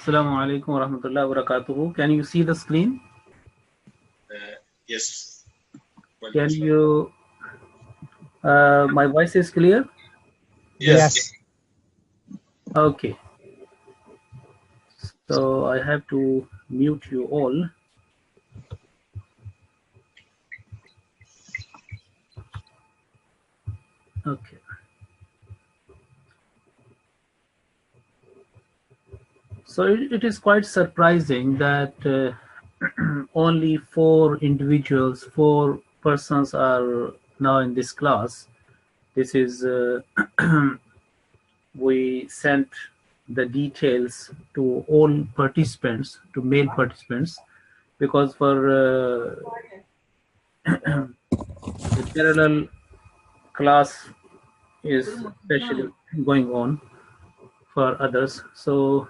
Assalamu alaikum wa rahmatullahi wa barakatuhu. Can you see the screen? Yes. Can you, my voice is clear? Yes. Okay. So I have to mute you all. Okay. So it is quite surprising that only four persons are now in this class. This is, we sent the details to all participants, to male participants, because for the parallel class is especially going on for others. So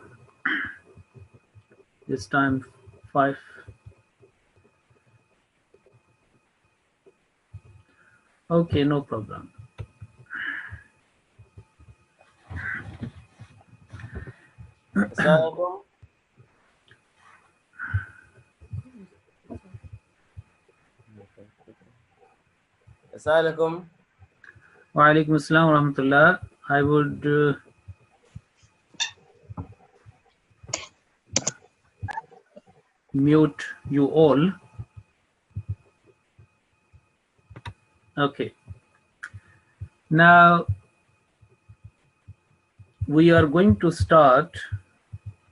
this time 5. Okay, no problem. Assalamualaikum. Wa alaikum assalam wa rahmatullah. I would mute you all. Okay. Now we are going to start.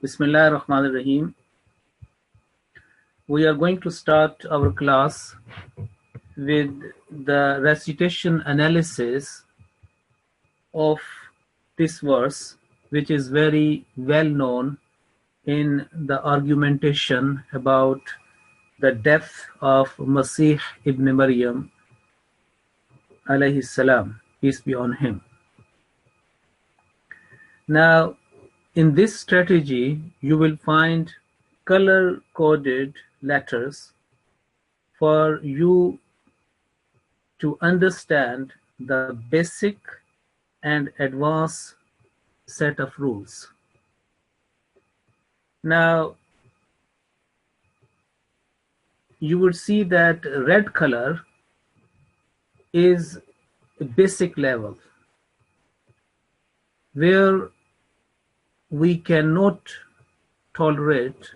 Bismillah ar-Rahman ar-Rahim. We are going to start our class with the recitation analysis of this verse, which is very well known in the argumentation about the death of Masih ibn Maryam alayhi salam, peace be on him. Now, in this strategy, you will find color-coded letters for you to understand the basic and advanced set of rules. Now, you would see that red color is a basic level where we cannot tolerate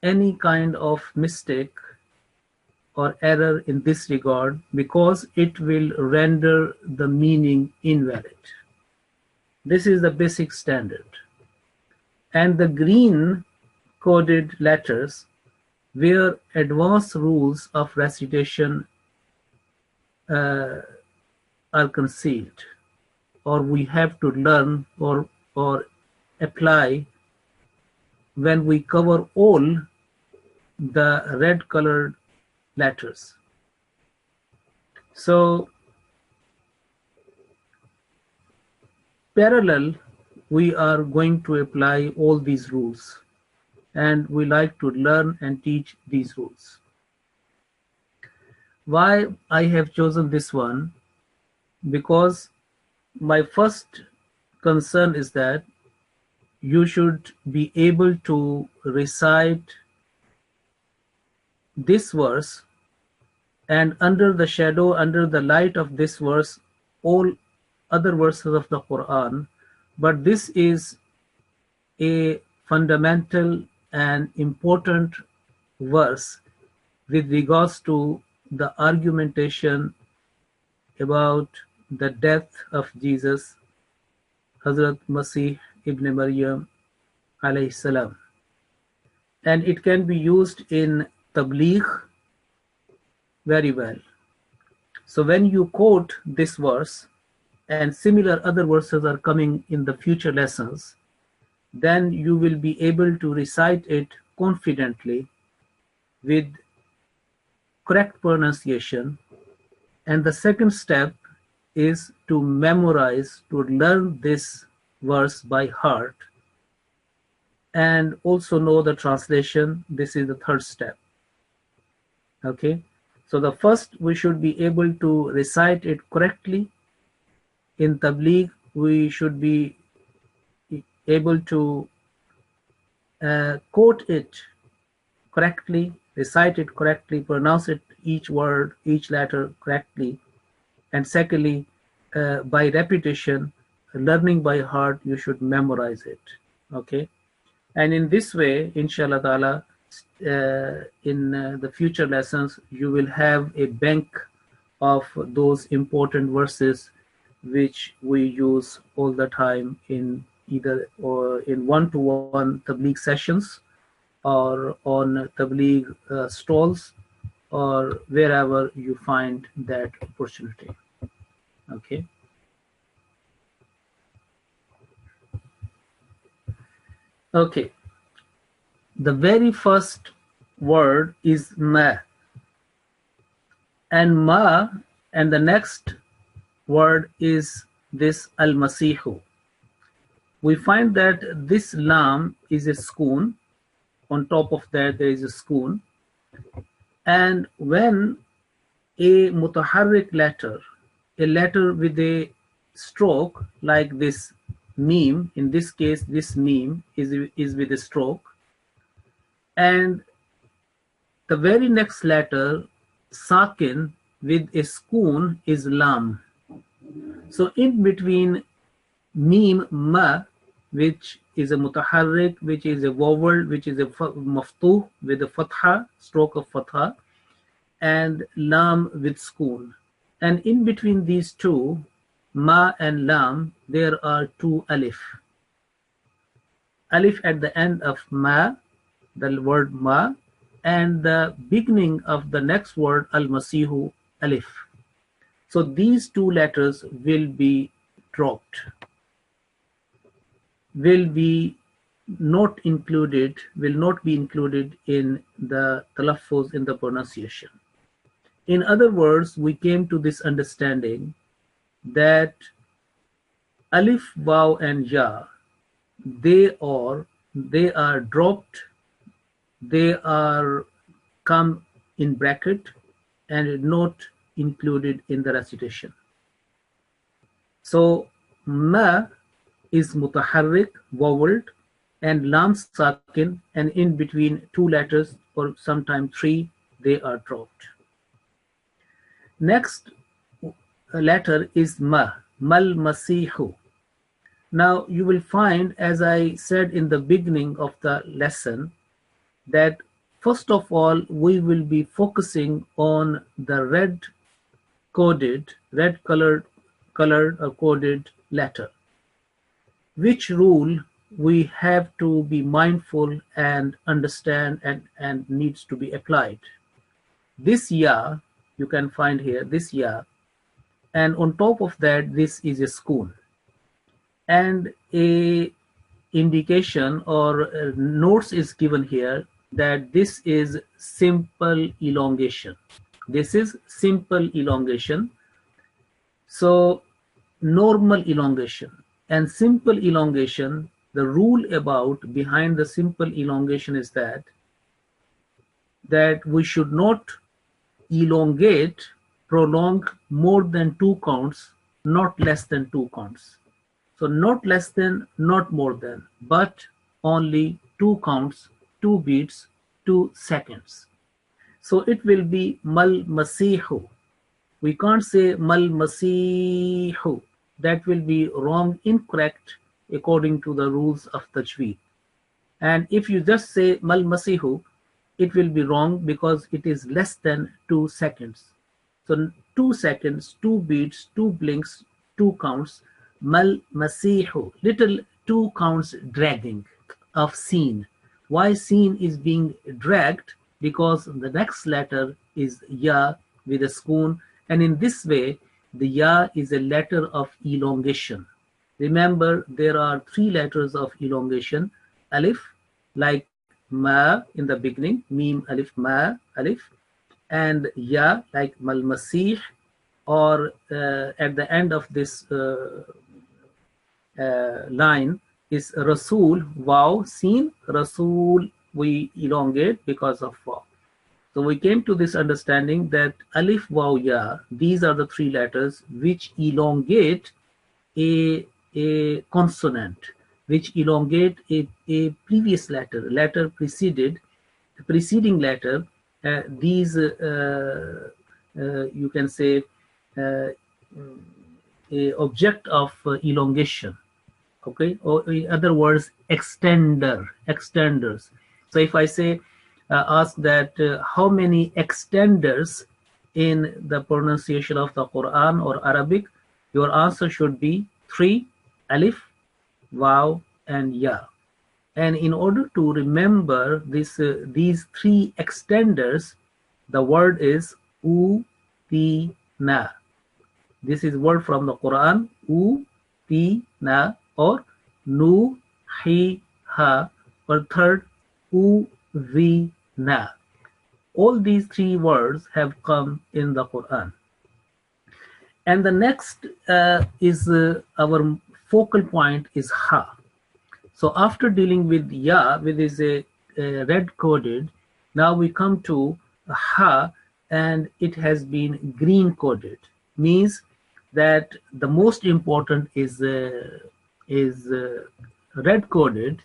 any kind of mistake or error in this regard, because it will render the meaning invalid. This is the basic standard. And the green coded letters where advanced rules of recitation are concealed, or we have to learn or apply when we cover all the red colored letters. So parallel, we are going to apply all these rules, and we like to learn and teach these rules. Why I have chosen this one? Because my first concern is that you should be able to recite this verse, and under the shadow, under the light of this verse, all other verses of the Quran. But this is a fundamental and important verse with regards to the argumentation about the death of Jesus, Hazrat Masih ibn Maryam alayhi salam. And it can be used in tabligh very well. So when you quote this verse, and similar other verses are coming in the future lessons, then you will be able to recite it confidently with correct pronunciation. And the second step is to memorize, to learn this verse by heart, and also know the translation. This is the third step. Okay, so the first, we should be able to recite it correctly. In tabligh, we should be able to quote it correctly, recite it correctly, pronounce it each word, each letter correctly. And secondly, by repetition, learning by heart, you should memorize it. Okay. And in this way, inshallah ta'ala, in the future lessons, you will have a bank of those important verses which we use all the time in either or in one-to-one tabligh sessions or on tabligh stalls or wherever you find that opportunity. Okay. Okay. The very first word is ma, and ma, and the next word is this al-masihu. We find that this lam is a sukun. On top of that, there is a sukun. And when a mutaharrik letter, a letter with a stroke like this meme, in this case, this meme is with a stroke, and the very next letter, sakin, with a sukun is lam. So in between meme ma, which is a mutaharrik, which is a vowel, which is a maftuh with a fatha, stroke of fatha, and lam with sukun. And in between these two, ma and lam, there are two alif. Alif at the end of ma, the word ma, and the beginning of the next word, al-masihu, alif. So these two letters will be dropped, will not be included in the talaffuz, in the pronunciation. In other words, we came to this understanding that alif, waw, and ya, they are dropped, they are come in bracket and not included in the recitation. So ma is mutaharrik, voweled, and lam sakin, and in between two letters or sometimes three, they are dropped. Next letter is ma, mal masihu. Now you will find, as I said in the beginning of the lesson, that first of all we will be focusing on the red colored or coded letter. Which rule we have to be mindful and understand and needs to be applied. This ya, you can find here, this ya, and on top of that, this is a sukun. And a indication or notes is given here that this is simple elongation. This is simple elongation. So normal elongation and simple elongation, the rule behind the simple elongation is that we should not prolong more than 2 counts, not less than 2 counts. So not less than, not more than, but only 2 counts, 2 beats, 2 seconds. So it will be mal masihu. We can't say mal masihu. That will be wrong, incorrect according to the rules of tajweed. And if you just say mal masihu, it will be wrong because it is less than 2 seconds. So 2 seconds, 2 beats, 2 blinks, 2 counts, mal masihu, little 2 counts dragging of seen. Why seen is being dragged? Because the next letter is ya with a sukun, and in this way the ya is a letter of elongation. Remember, there are 3 letters of elongation: alif, like ma in the beginning, mim alif ma alif, and ya like mal masih, or at the end of this line is rasul, waw, seen, rasul we elongate because of waw. So we came to this understanding that alif, waw, ya, these are the 3 letters which elongate a consonant. which elongate a previous letter preceding letter. These you can say a object of elongation, okay, or in other words, extenders. So if I say ask that how many extenders in the pronunciation of the Quran or Arabic, your answer should be 3: alif, waw, and ya. And in order to remember these 3 extenders, the word is u, ti, na. This is word from the Quran, u, ti, na, or nu, hi, ha, or third, u, vi, na. All these 3 words have come in the Quran. And the next is our focal point is ha. So after dealing with ya, which is a red coded, now we come to ha, and it has been green coded. Means that the most important is red coded,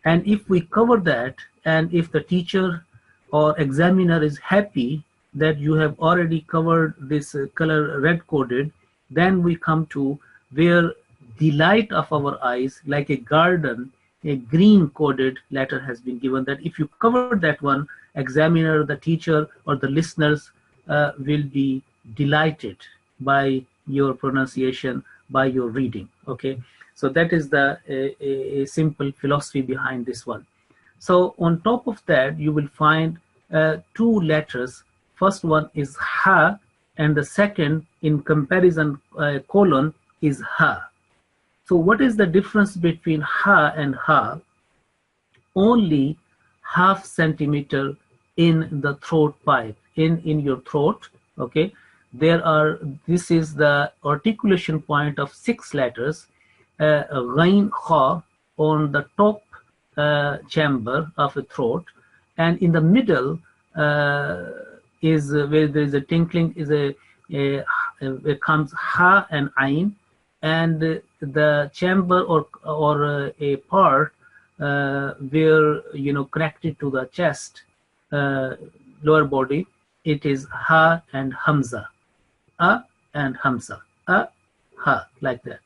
and if we cover that, and if the teacher or examiner is happy that you have already covered this color red coded, then we come to where the light of our eyes, like a garden, a green coded letter has been given, that if you cover that one, examiner, the teacher, or the listeners will be delighted by your pronunciation, by your reading. Okay, so that is the a simple philosophy behind this one. So on top of that, you will find 2 letters. First one is ha, and the second in comparison colon is ha. So what is the difference between ha and ha? Only half centimeter in the throat pipe, in your throat. Okay, this is the articulation point of 6 letters, ghain, kha, on the top chamber of the throat, and in the middle is where there is a tinkling, is it comes ha and ain, and the chamber or a part where connected to the chest, lower body, it is ha and hamza, a and hamza, a, ha, like that.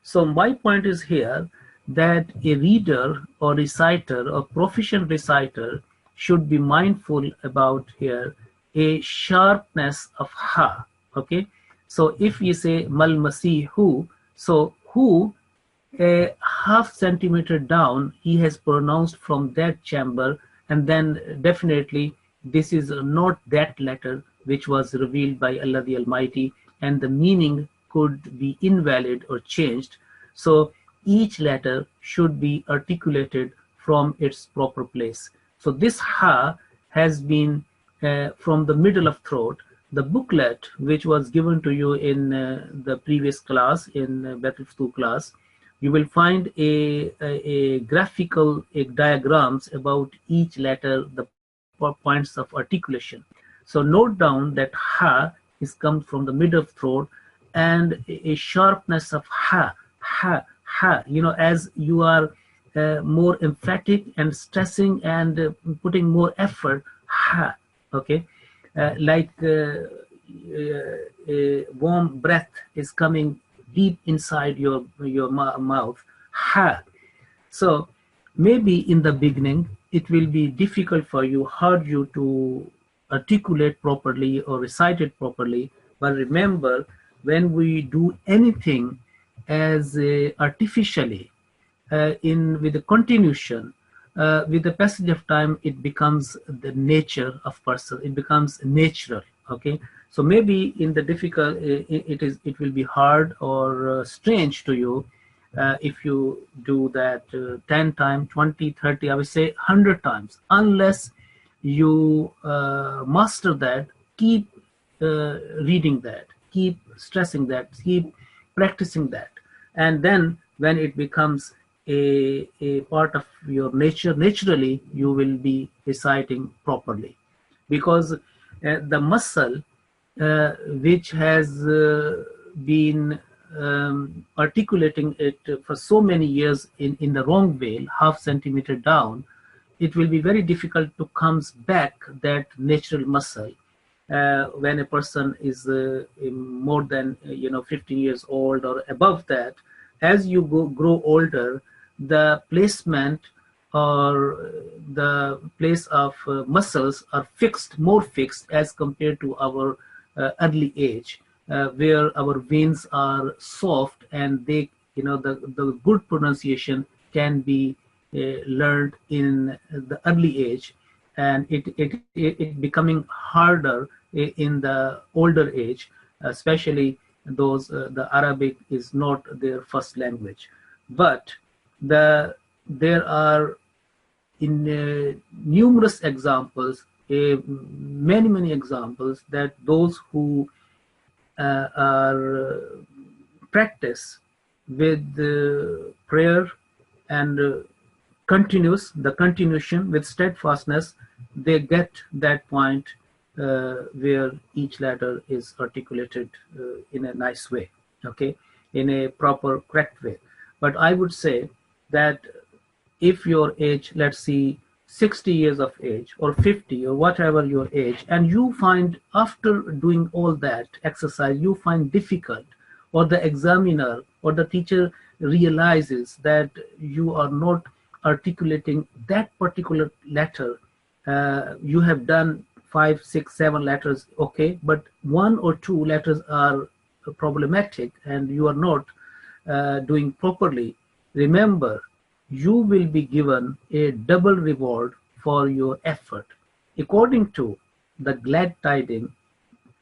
So my point is here that a reader or reciter or proficient reciter should be mindful about here a sharpness of ha. Okay, so if you say mal masihu, so who a half centimeter down he has pronounced from that chamber, and then definitely this is not that letter which was revealed by Allah the Almighty, and the meaning could be invalid or changed. So each letter should be articulated from its proper place. So this ha has been from the middle of throat. The booklet which was given to you in the previous class, in Battle class, you will find a graphical diagrams about each letter, the points of articulation. So note down that ha is comes from the middle of throat, and a sharpness of ha, as you are more emphatic and stressing and putting more effort, ha, okay, like a warm breath is coming deep inside your mouth, ha. So maybe in the beginning it will be difficult for you, hard you to articulate properly or recite it properly, but remember, when we do anything as artificially, with the continuation, with the passage of time, it becomes the nature of person, it becomes natural. Okay, so maybe in the difficult, it will be hard or strange to you if you do that 10 times, 20, 30, I would say 100 times, unless you master that. Keep reading that, keep stressing that, keep practicing that, and then when it becomes a part of your nature, naturally you will be reciting properly, because the muscle which has been articulating it for so many years in the wrong way, half centimeter down, it will be very difficult to comes back that natural muscle. When a person is more than 15 years old or above that, as you grow older, the placement or the place of muscles are fixed, more fixed as compared to our early age, where our veins are soft and they, the good pronunciation can be learned in the early age, and it becoming harder in the older age, especially those the Arabic is not their first language. But there are in numerous examples, many examples, that those who are practice with prayer and the continuation with steadfastness, they get that point where each letter is articulated in a nice way, okay, in a proper, correct way. But I would say that if your age, let's see, 60 years of age or 50 or whatever your age, and you find after doing all that exercise, you find difficult, or the examiner or the teacher realizes that you are not articulating that particular letter, you have done 5, 6, 7 letters, okay, but 1 or 2 letters are problematic and you are not doing properly. Remember, you will be given a double reward for your effort, according to the glad tidings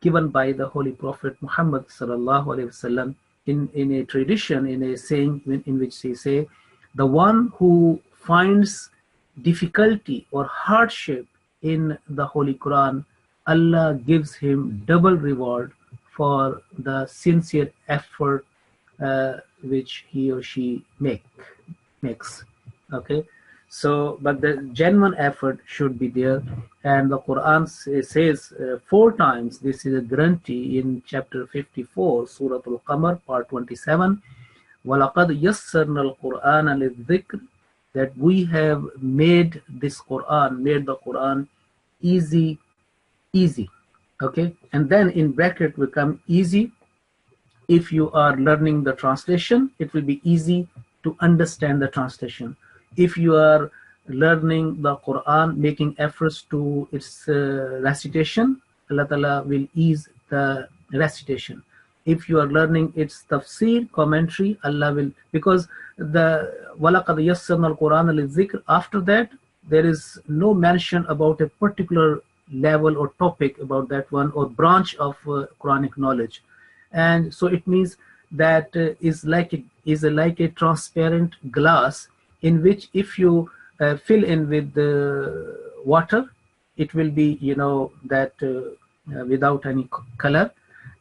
given by the Holy Prophet Muhammad sallallahu alaihi wasallam in a tradition, in a saying in which he say, the one who finds difficulty or hardship in the Holy Quran, Allah gives him double reward for the sincere effort which he or she makes. Okay, so but the genuine effort should be there, and the Quran says 4 times, this is a guarantee in chapter 54, Surah Al-Qamar, part 27, وَلَقَدْ يَسَّرْنَا الْقُرْآنَ لِلذِّكْرِ, that we have made this Quran, made the Quran easy. Okay, and then in bracket will come easy. If you are learning the translation, it will be easy to understand the translation. If you are learning the Quran, making efforts to its recitation, Allah Ta'ala will ease the recitation. If you are learning its tafsir, commentary, Allah will, because the وَلَقَدْ يَسَّرْنَا الْقُرْآنَ لِلذِّكْرِ, after that, there is no mention about a particular level or topic about that one, or branch of Quranic knowledge. And so it means that is like a transparent glass in which if you fill in with the water, it will be that without any color,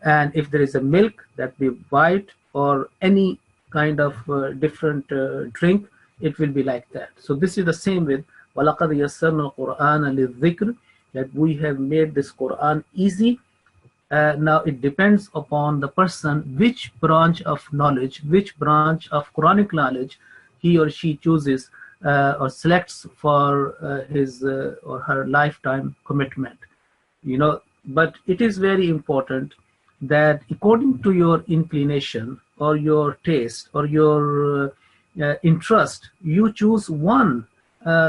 and if there is a milk, that be white, or any kind of different drink, it will be like that. So this is the same with وَلَقَدْ يَسَّرْنَا الْقُرْآنَ لِلذِّكْرِ, that we have made this Quran easy. Now it depends upon the person which branch of knowledge, which branch of Quranic knowledge he or she chooses or selects for his or her lifetime commitment. But it is very important that according to your inclination or your taste or your interest, you choose one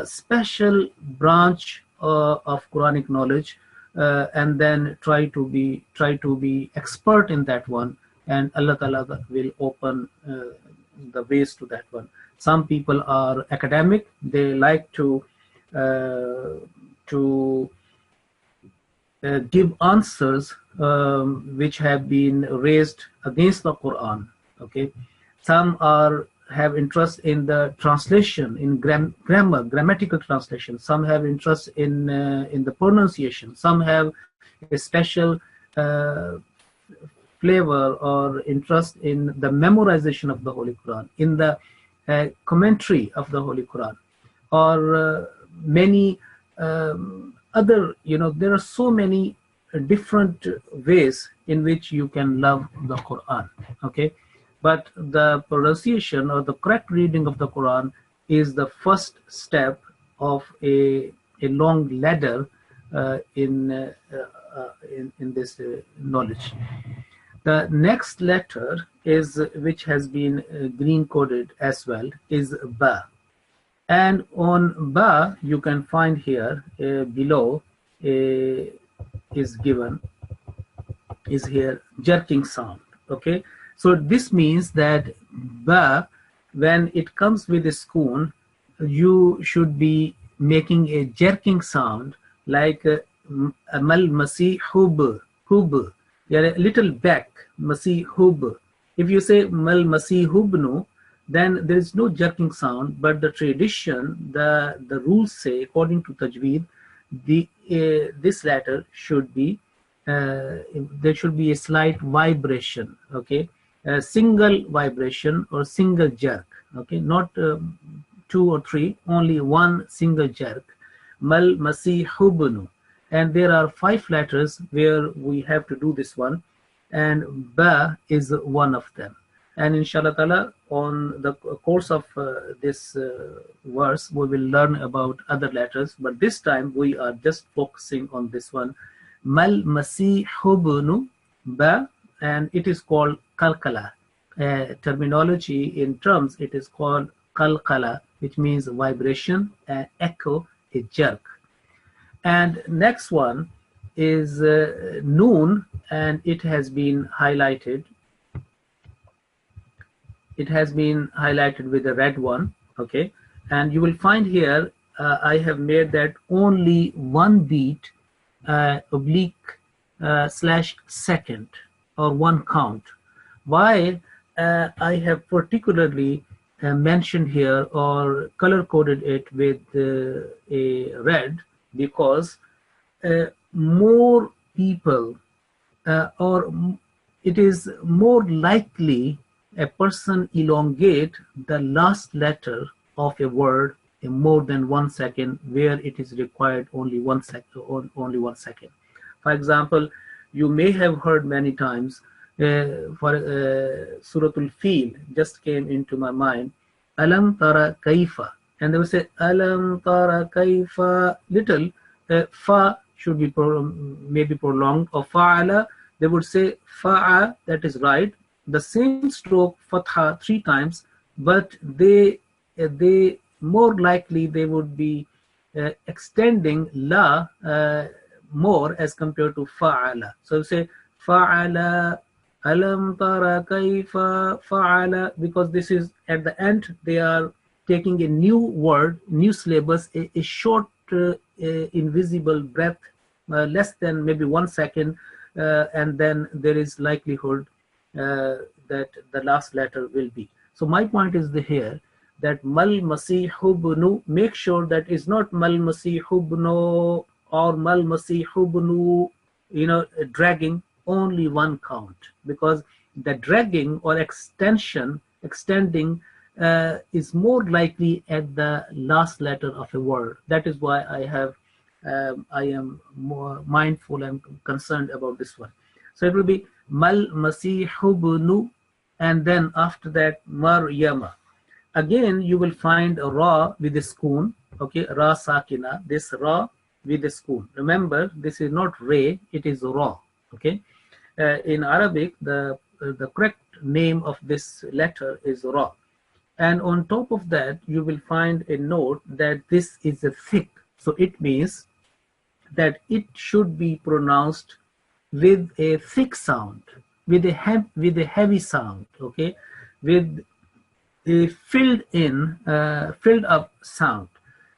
special branch of Quranic knowledge, and then try to be expert in that one, and Allah Ta'ala will open the ways to that one. Some people are academic; they like to give answers which have been raised against the Quran. Okay, some have interest in the translation, in grammatical translation. Some have interest in the pronunciation. Some have a special flavor or interest in the memorization of the Holy Quran, in the commentary of the Holy Quran, or many other. There are so many different ways in which you can love the Quran. Okay. but the pronunciation or the correct reading of the Quran is the first step of a long ladder in this knowledge. The next letter is which has been green coded as well is Ba, and on Ba you can find here below uh, is given is here jerking sound. Okay, so this means that Ba, when it comes with a spoon, you should be making a jerking sound like amal masi hub, yeah, a little back masi hub. If you say mal masi hubnu, then there is no jerking sound, but the tradition, the rules say according to tajweed, the this letter should be there should be a slight vibration, okay, a single vibration or single jerk, okay, not two or three, only one single jerk. Mal masihubnu, and there are 5 letters where we have to do this one, and ba is one of them. And inshallah ta'ala, on the course of this verse, we will learn about other letters, but this time we are just focusing on this one, mal masihubnu ba, and it is called kalkala. Terminology in terms, it is called kalkala, which means vibration, echo, a jerk. And next one is noon, and it has been highlighted. It has been highlighted with a red one, okay, and you will find here I have made that only one beat oblique slash second or one count. Why I have particularly mentioned here or color coded it with a red, because more people or it is more likely a person elongate the last letter of a word in more than 1 second, where it is required only 1 second. Only 1 second. For example, you may have heard many times for Suratul Fil just came into my mind. Alam tara kaifa, and they will say Alam tara kaifa. Little fa should be maybe prolonged, or fa'ala they would say fa'a, that is right. The same stroke fatha 3 times, but they more likely they would be extending la more as compared to fa'ala. So say fa'ala, alam tara kaifa fa'ala, because this is at the end they are taking a new word, new syllabus, a short invisible breath, less than maybe 1 second, and then there is likelihood that the last letter will be. So my point is here that mal masihubnu, make sure that is not mal masihubnu or mal masihubnu, dragging, only one count, because the dragging or extending is more likely at the last letter of a word. That is why I am more mindful and concerned about this one. So it will be mal masihubnu, and then after that Maryama. Again, you will find a ra with a spoon, okay, ra sakina, this ra with a spoon. Remember, this is not re, it is ra, okay. In Arabic, the correct name of this letter is ra. And on top of that, you will find a note that this is a thick. So it means that it should be pronounced with a thick sound, with a heavy sound, okay, with a filled up sound.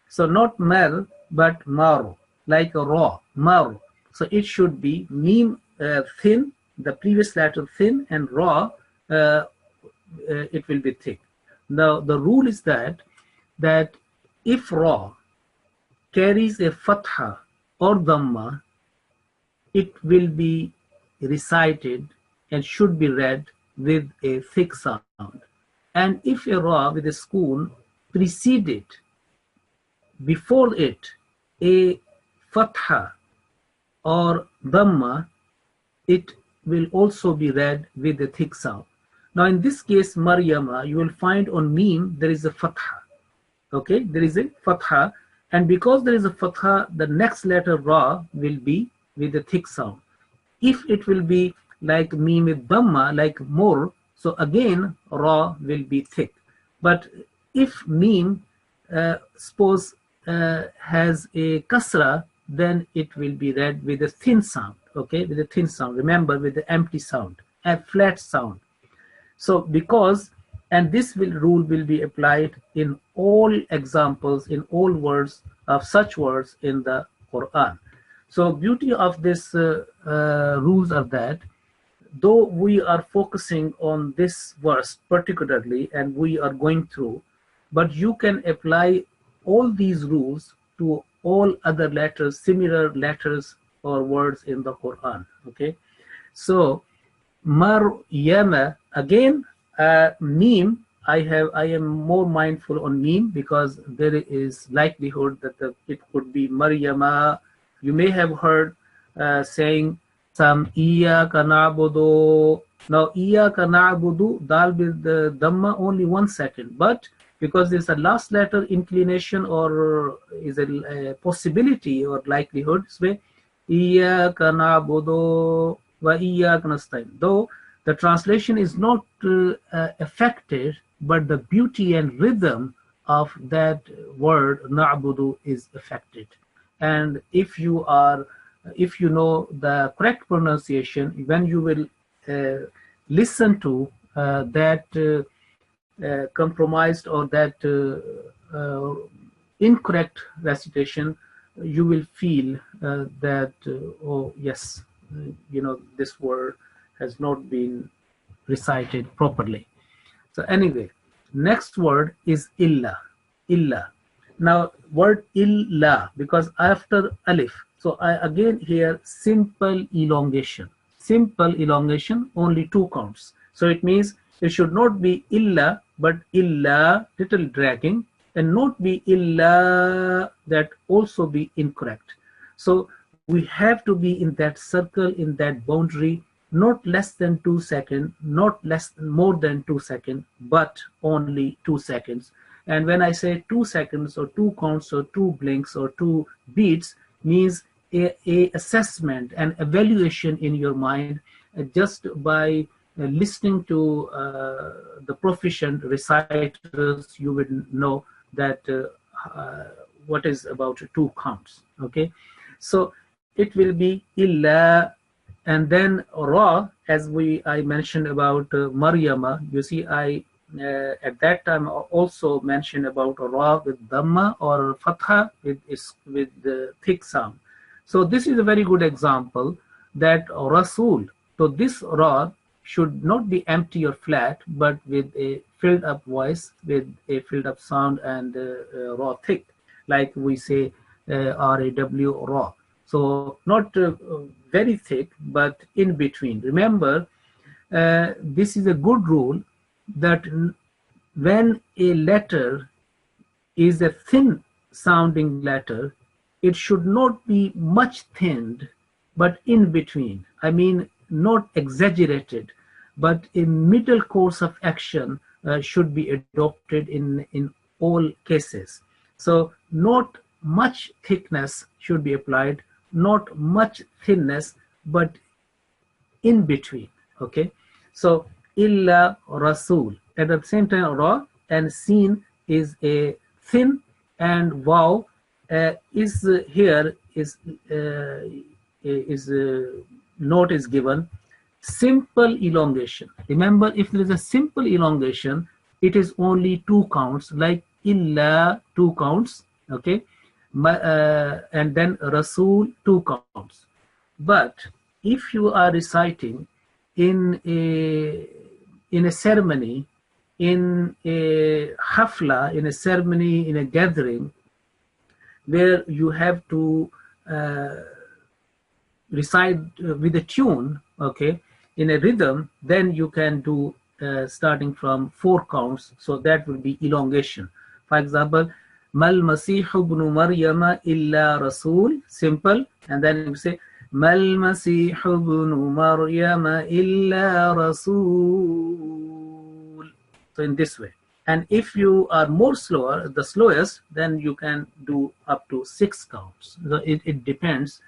So not mer, but maro, like a raw, maro. So it should be meme thin, the previous letter thin, and raw, it will be thick. Now the rule is that if raw carries a fatha or dhamma, it will be recited and should be read with a thick sound. And if a ra with a spoon preceded before it a fatha or dhamma, it will also be read with a thick sound. Now in this case, Maryama, you will find on meme there is a fatha. Okay, there is a fatha, and because there is a fatha, the next letter ra will be with a thick sound. If it will be like meme with dhamma, like more, so again ra will be thick. But if meme suppose has a kasra, then it will be read with a thin sound. Okay, with a thin sound. Remember, with the empty sound, a flat sound. So because, and this rule will be applied in all examples, in all words of such words in the Quran. So beauty of this rules are that though we are focusing on this verse particularly and we are going through, but you can apply all these rules to all other letters, similar letters or words in the Quran. Okay, so Maryama, again, meme. I am more mindful on meme because there is likelihood that it could be Maryama. You may have heard saying some Iyyaka na'budu. Now Iyyaka na'budu, dal with the dhamma only 1 second, but because there's a last letter inclination or is a possibility or likelihood, so Iyyaka na'budu wa iyyaka nasta'in. Though the translation is not affected, but the beauty and rhythm of that word na'budu is affected. And if you know the correct pronunciation, when you will listen to that compromised or that incorrect recitation, you will feel that oh yes, this word has not been recited properly. So anyway, next word is illa. Illa. Now word illa, because after alif, so I again here simple elongation. Simple elongation, only 2 counts. So it means it should not be illa, but illa, little dragging, and not be illa, that also be incorrect. So we have to be in that circle, in that boundary, not less than 2 seconds, not more than 2 seconds, but only 2 seconds. And when I say 2 seconds or 2 counts or 2 blinks or 2 beats, means a assessment and evaluation in your mind just by listening to the proficient reciters. You would know that what is about 2 counts. Okay, so it will be illa, and then ra, as I mentioned about Maryama. You see, I at that time also mentioned about ra with dhamma or fatha with the thick sound. So this is a very good example that Rasul. So this ra should not be empty or flat, but with a filled up voice, with a filled up sound, and raw thick, like we say RAW raw. So not very thick, but in between. Remember, this is a good rule that when a letter is a thin sounding letter, it should not be much thinned, but in between. I mean, not exaggerated, but a middle course of action should be adopted in all cases. So not much thickness should be applied, not much thinness, but in between. Okay, so illa rasul. At the same time, ra and sin is a thin, and wow is here is note is given simple elongation. Remember, if there is a simple elongation, it is only 2 counts, like illa 2 counts. Okay, and then rasul 2 counts. But if you are reciting in a ceremony, in a hafla, in a ceremony, in a gathering, where you have to recite with a tune, okay, in a rhythm, then you can do starting from 4 counts. So that will be elongation. For example, Mal Masihu ibn Maryama illa Rasul, simple, and then you say Mal Masihu ibn Maryama illa Rasul. So in this way. And if you are more slower, the slowest, then you can do up to 6 counts. So it depends.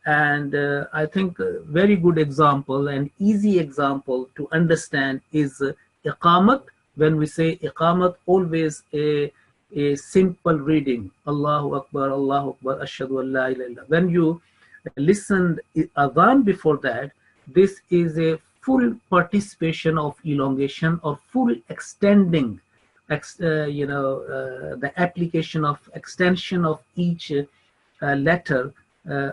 And I think a very good example and easy example to understand is iqamat. When we say iqamat, always a simple reading, Allahu Akbar, Ashhadu an la ilaha illallah. When you listen adhan before that, this is a full participation of elongation or full extending, the application of extension of each letter,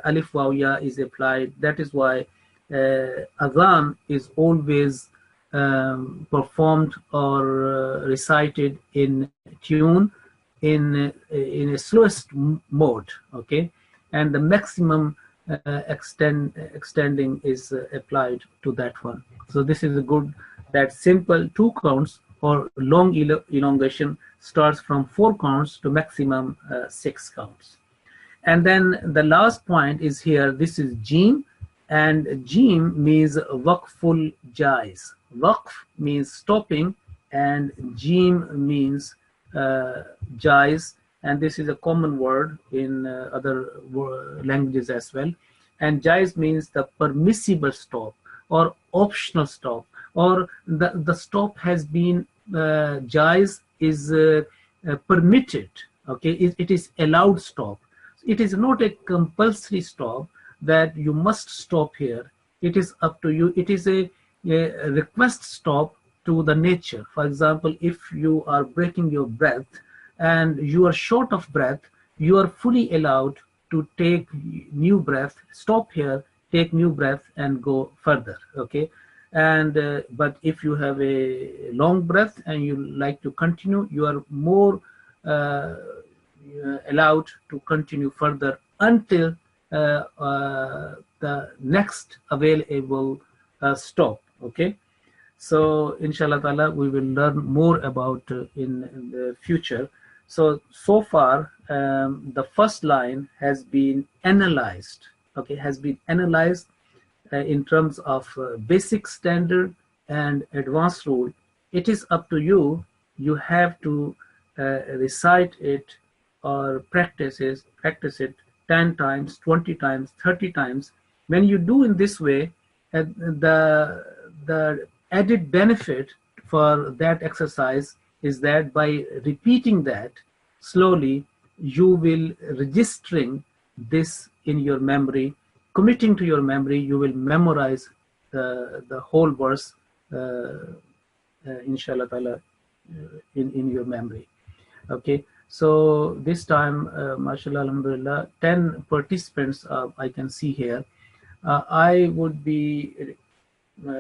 alif waw ya, is applied. That is why adhan is always performed or recited in tune, in a slowest mode, okay, and the maximum extending is applied to that one. So this is a good, that simple 2 counts or long elongation starts from 4 counts to maximum 6 counts. And then the last point is here, this is Jim, and Jim means waqful jais. Waqf means stopping, and Jim means jais, and this is a common word in other languages as well. And jais means the permissible stop or optional stop, or the stop has been jais is permitted, okay, it is allowed stop. It is not a compulsory stop that you must stop here. It is up to you. It is a request stop to the nature. For example, if you are breaking your breath and you are short of breath, you are fully allowed to take new breath, stop here, take new breath and go further, okay? And but if you have a long breath and you like to continue, you are more allowed to continue further until the next available stop, okay? So inshallah ta'ala, we will learn more about in the future. So far, the first line has been analyzed, okay, has been analyzed in terms of basic standard and advanced rule. It is up to you. You have to recite it or practice it 10 times, 20 times, 30 times. When you do in this way, the added benefit for that exercise is that by repeating that slowly, you will registering this in your memory, committing to your memory. You will memorize the whole verse, inshallah ta'ala, in your memory, okay? So this time, mashallah, alhamdulillah, 10 participants I can see here. I would be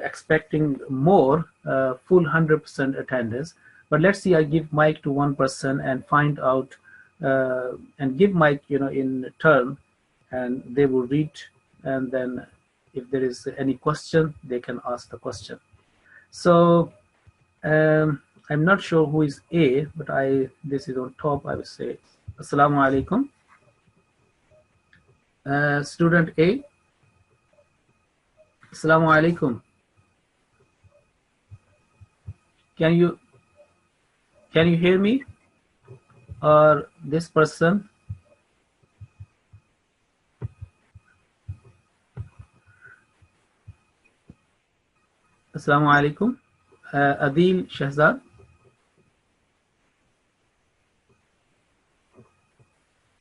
expecting more, full 100% attendance. But let's see, I give mic to one person and find out, and give mic, in turn, and they will read, and then if there is any question, they can ask the question. So I'm not sure who is A, but this is on top, I will say. Assalamu alaikum. Student A. Assalamu alaikum. Can you hear me? Or this person? Assalamu alaikum. Adil Shahzad.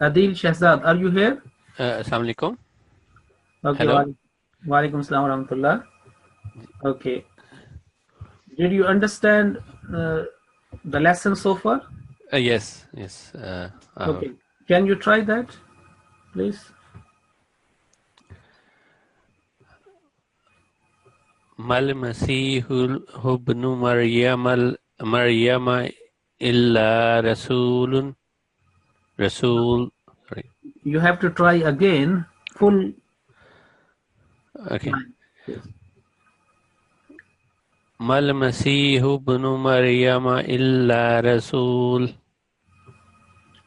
Adil Shahzad, are you here? Assalamu alaikum. Okay. Hello. Wa alaikum assalam wa rahmatullah. Okay. Did you understand the lesson so far? Yes. Okay. Can you try that, please? Mal Masihul Hubnu Maryama illa Rasulun. Rasul. Sorry. You have to try again, full. Okay. Yes. Mal Masihu ibnu Maryama illa Rasul.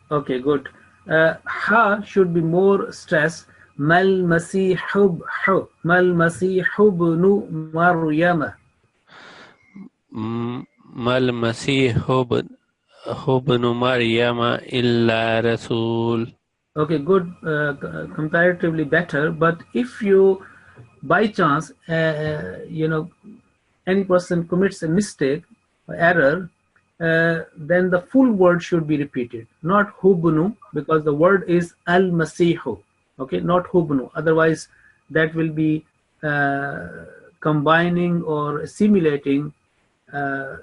Okay, good. Ha should be more stress. Mal Masihu ibnu Maryama. Mal Masih ibn Maryam illa Rasul. Okay, good, comparatively better. But if you, by chance, any person commits a mistake, error, then the full word should be repeated, not hubnu, because the word is al-masihu. Okay, not hubnu. Otherwise, that will be combining or assimilating uh,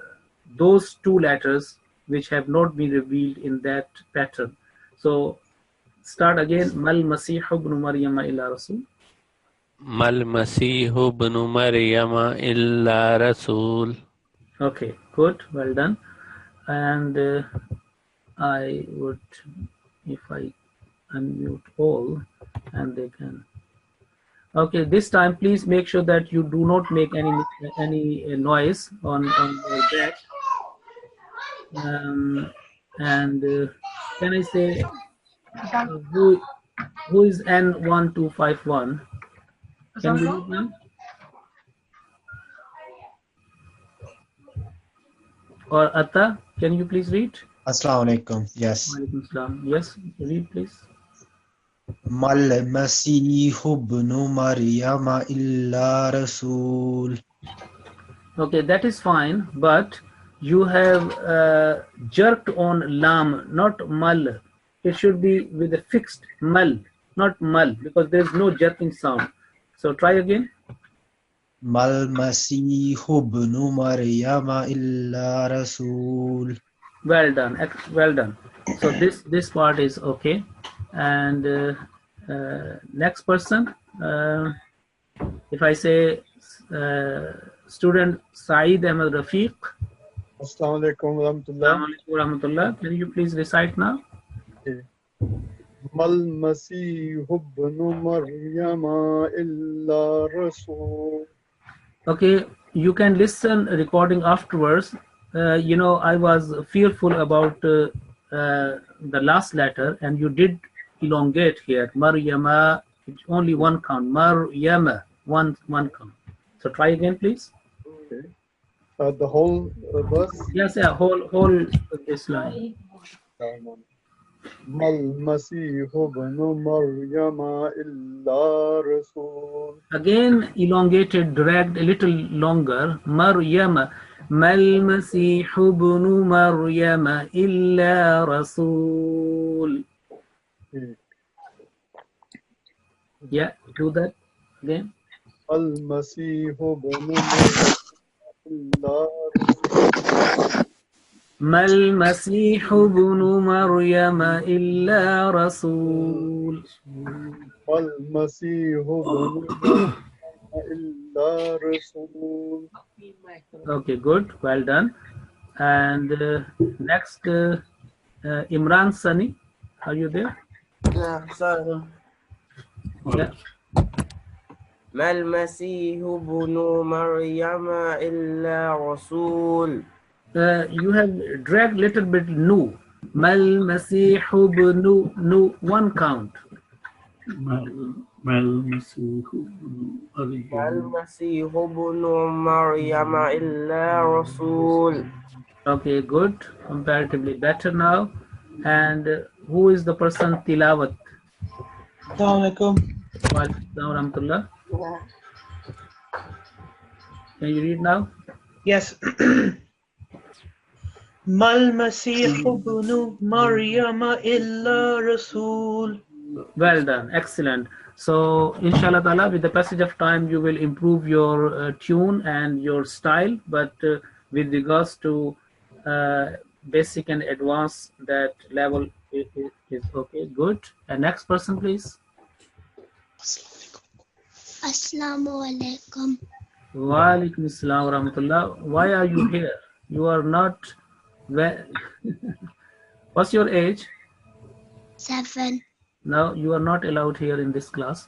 those two letters which have not been revealed in that pattern. So start again. Mal Masihu ibn Maryam illa Rasul. Mal Masih ibn Maryam illa Rasul. Okay, good, well done. And I would, if I unmute all, and they can. Okay, this time please make sure that you do not make any noise on your back. And can I say who is N1251? Can you read now? Or Atta, can you please read? Assalamu alaikum. Yes. Walaikum salam. Yes, read please. Mal Masihu ibnu Maryama illa Rasul. Okay, that is fine, but you have jerked on lam, not mal. It should be with a fixed mal, not mal, because there is no jerking sound. So try again. Mal Masihu ibnu Maryama illa Rasul. Well done, well done. So this part is okay. And next person, if I say student Saeed Ahmed Rafiq. Assalamu alaikum wa rahmatullah. Can you please recite now? Mal Masih ibn Maryama illa Rasul. Okay, you can listen recording afterwards. I was fearful about the last letter, and you did elongate here. Maryama, it's only one count. Maryama, one count. So try again, please. Okay. The whole verse. Yes, yeah, whole this line. Mal Masih ibn Maryama illa Rasul. Again, elongated, dragged a little longer. Maryama. Mal Masih ibn Maryama illa Rasul. Yeah, do that again. Al Masih ibn Maryama illa Rasul. ما المسيح ابن مريم إلا رسول. المسيح ابن مريم إلا رسول. Okay, good, well done. And next, Imran Sani, are you there? Yeah, sorry. Yeah. ما المسيح ابن مريم إلا رسول. You have dragged little bit nu. Mal Masihu ibn nu, one count. المسيح ابن مريم إلا رسول. Okay, good, comparatively better now. And who is the person Tilawat? Assalamualaikum. Wa alaikum assalam wa rahmatullah. Can you read now? Yes. Mal Masih ibn Maryama illa Rasul. Well done, excellent. So inshallah ta'ala, with the passage of time, you will improve your tune and your style, but with regards to basic and advanced, that level is okay, good. And next person, please. Assalamu alaikum. Wa alaikum assalam wa rahmatullah. Why are you here? You are not. What's your age? 7. No, you are not allowed here in this class.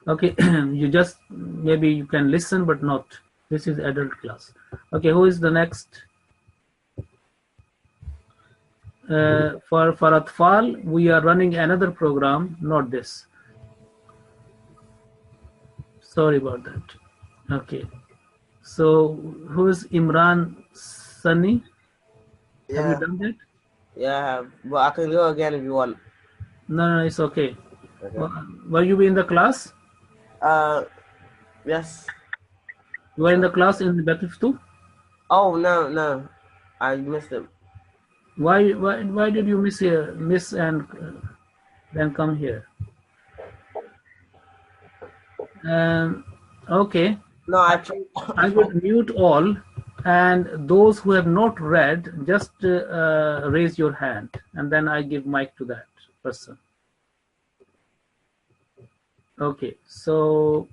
Okay, you just, maybe you can listen, but not. This is adult class. Okay, who is the next? For Atfal, we are running another program, not this. Sorry about that. Okay, so who is Imran Sunny, have you Yeah, done that? yeah, but I can go again if you want. No, it's okay. Okay. Were you in the class? Yes. You were in the class in Battlefield 2? Oh no, I missed it. Why did you miss and then come here? Okay, No, I, I changed. I would mute all, and those who have not read, just raise your hand, and then I give mic to that person. Okay, so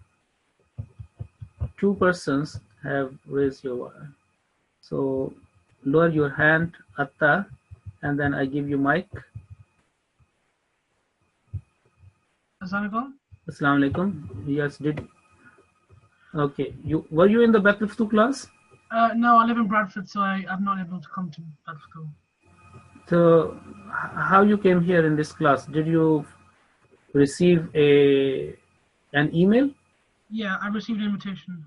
2 persons have raised your hand. So lower your hand, Atta, and then I give you mic. Assalamualaikum. Assalamu alaikum. Yes, okay. Were you in the Battlefield 2 class? No, I live in Bradford, so I'm not able to come to that school. So how you came here in this class? Did you receive an email? Yeah, I received an invitation.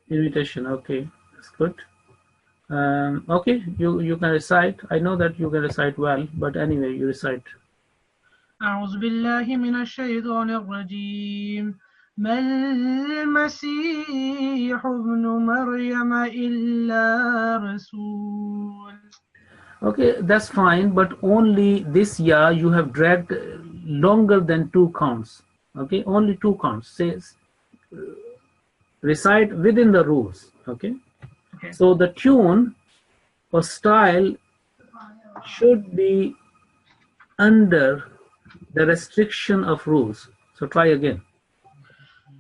Invitation. Okay, that's good. Okay, you can recite. I know that you can recite well, but anyway, you recite. أعوذ بالله من الشيطان الرجيم ما المسيح ابن مريم إلا رسول. Okay, that's fine, but only this year you have dragged longer than 2 counts. Okay, only 2 counts. Says recite within the rules. Okay. Okay. So the tune or style should be under the restriction of rules. So try again.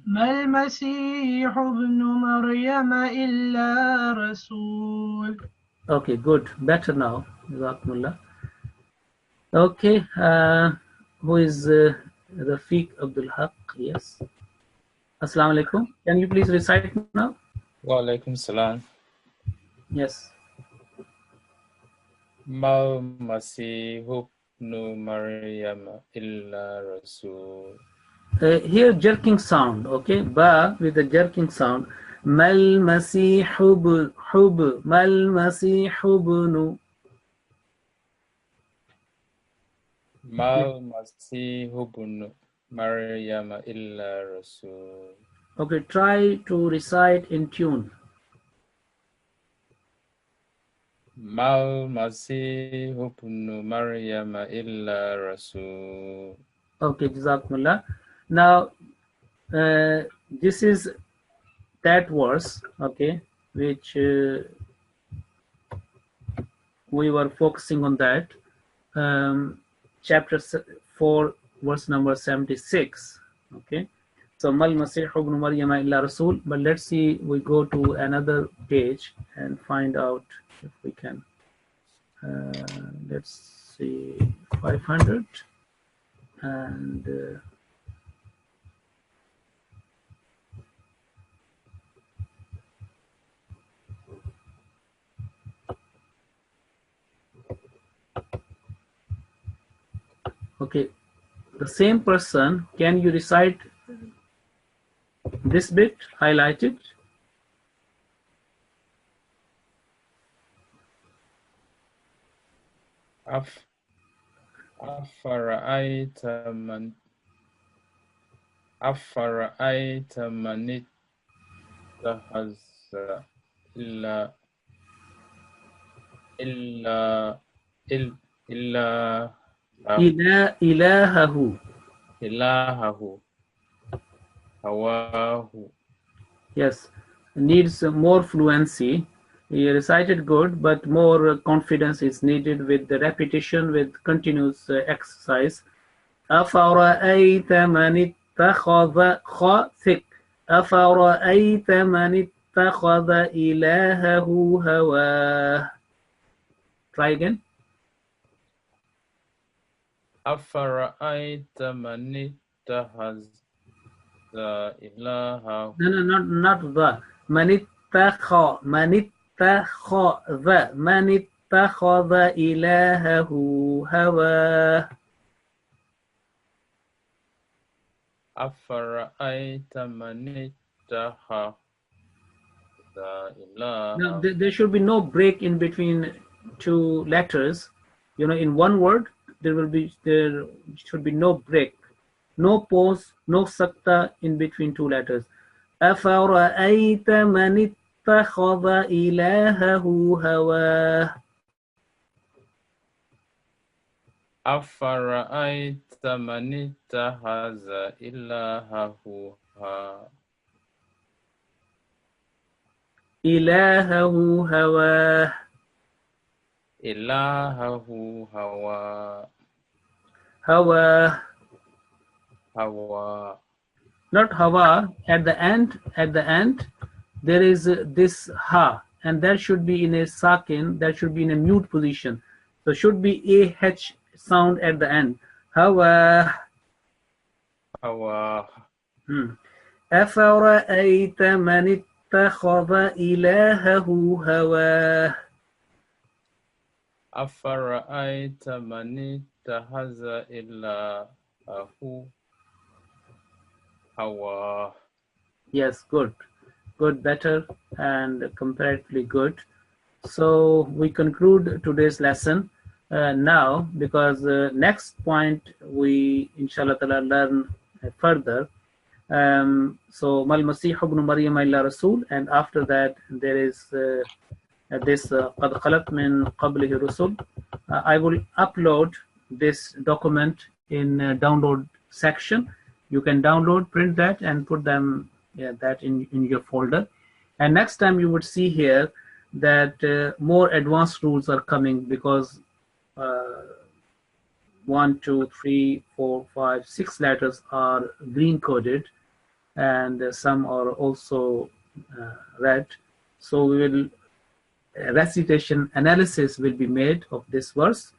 ما المسيح ابن مريم إلا رسول. Okay, good. Better now. Jazakumullah. Okay, who is Rafiq Abdul Haq? Yes. Assalamu alaikum. Can you please recite now? Wa alaikum salam. Yes. Mal Masihu ibnu Maryam illa Rasul. Here jerking sound, okay? Ba with the jerking sound. Mal Masihu hub. Mal Masihu ibnu. Mal Masihu ibnu Maryam illa Rasul. Okay, try to recite in tune. Mal Masihu ibnu Maryam illa Rasul. Okay, Jazakumullah. Now, this is that verse, okay, which we were focusing on that. Chapter 4, verse number 76, okay. So, Mal Masih ibn Maryam illa Rasul. But let's see, we go to another page and find out if we can. Let's see, 500 and. Okay, the same person, can you recite this bit highlighted? Afara'ayta man ittakhadha Ilahahu. ilahahu hawahu. Yes, needs more fluency. He recited good, but more confidence is needed with the repetition, with continuous exercise. أفرأيت من اتخذ خاثك أفرأيت من اتخذ إلهه هواه. Try again. Afara'ayta man ittakhadha ilahahu. No, not the. من اتخذ إلهه هواه. Afara'ayta man ittakhadha Now, there should be no break in between two letters. You know, in one word, there should be no break, no pause, no sakta in between two letters. أَفَرَأَيْتَ مَنِ اتَّخَذَ إِلَهَهُ هَوَاهُ أفرأيت من اتخذ إلهه هواه إلهه هواه هواه هواه not hawa. At the end there is this ha, and that should be in a sakin, that should be in a mute position, so should be a h sound at the end. Hawa. هواه أفرأيت من اتخذ إلهه هواه أفرأيت من اتخذ إلهه هواه. Yes, good, better, and comparatively good. So we conclude today's lesson now, because next point we inshallah ta'ala learn further. So mal masih ibn maryam illa rasul, and after that there is this qad khalat min qablihi rusul. I will upload this document in download section. You can download, print that, and put them that in your folder. And next time you would see here that more advanced rules are coming, because 1, 2, 3, 4, 5, 6 letters are green coded, and some are also red. So we will recitation analysis will be made of this verse,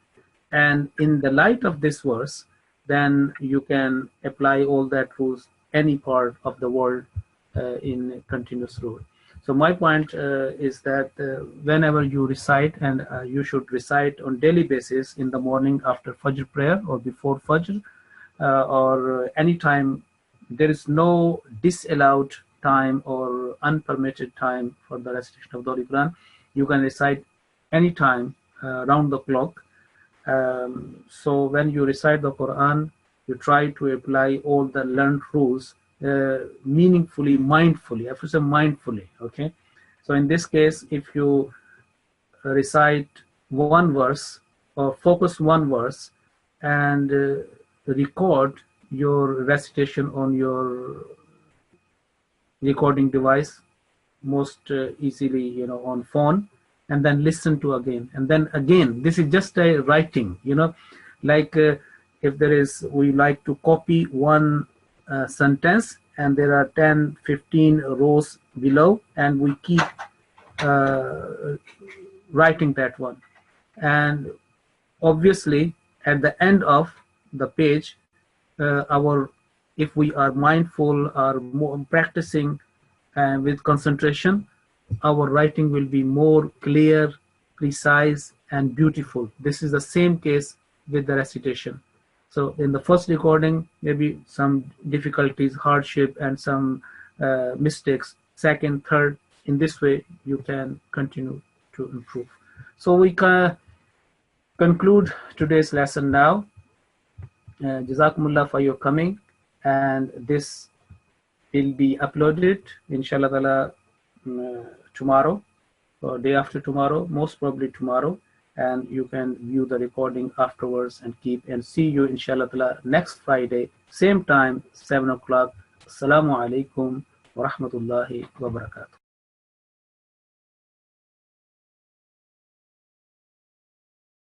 and in the light of this verse, then you can apply all that rules any part of the world in continuous rule. So my point is that whenever you recite, and you should recite on daily basis, in the morning after Fajr prayer or before Fajr, or any time, there is no disallowed time or unpermitted time for the recitation of the Holy Quran. You can recite any time round the clock. So when you recite the Quran, you try to apply all the learned rules meaningfully, mindfully. I have to say mindfully, okay? So in this case, if you recite one verse or focus one verse and record your recitation on your recording device, most easily, you know, on phone, and then listen to again, and then again. This is just a writing, you know, like if there is, we like to copy one sentence, and there are 10, 15 rows below, and we keep writing that one. And obviously at the end of the page, if we are mindful or more practicing with concentration, our writing will be more clear, precise, and beautiful. This is the same case with the recitation. So in the first recording, maybe some difficulties, hardship, and some mistakes. Second, third, in this way, you can continue to improve. So we can conclude today's lesson now. Jazakumullah for your coming, and this will be uploaded inshallah tomorrow or day after tomorrow, most probably tomorrow, and you can view the recording afterwards and keep, and see you inshallah next Friday, same time, 7 o'clock. Assalamu alaikum wa rahmatullahi wa barakatuh.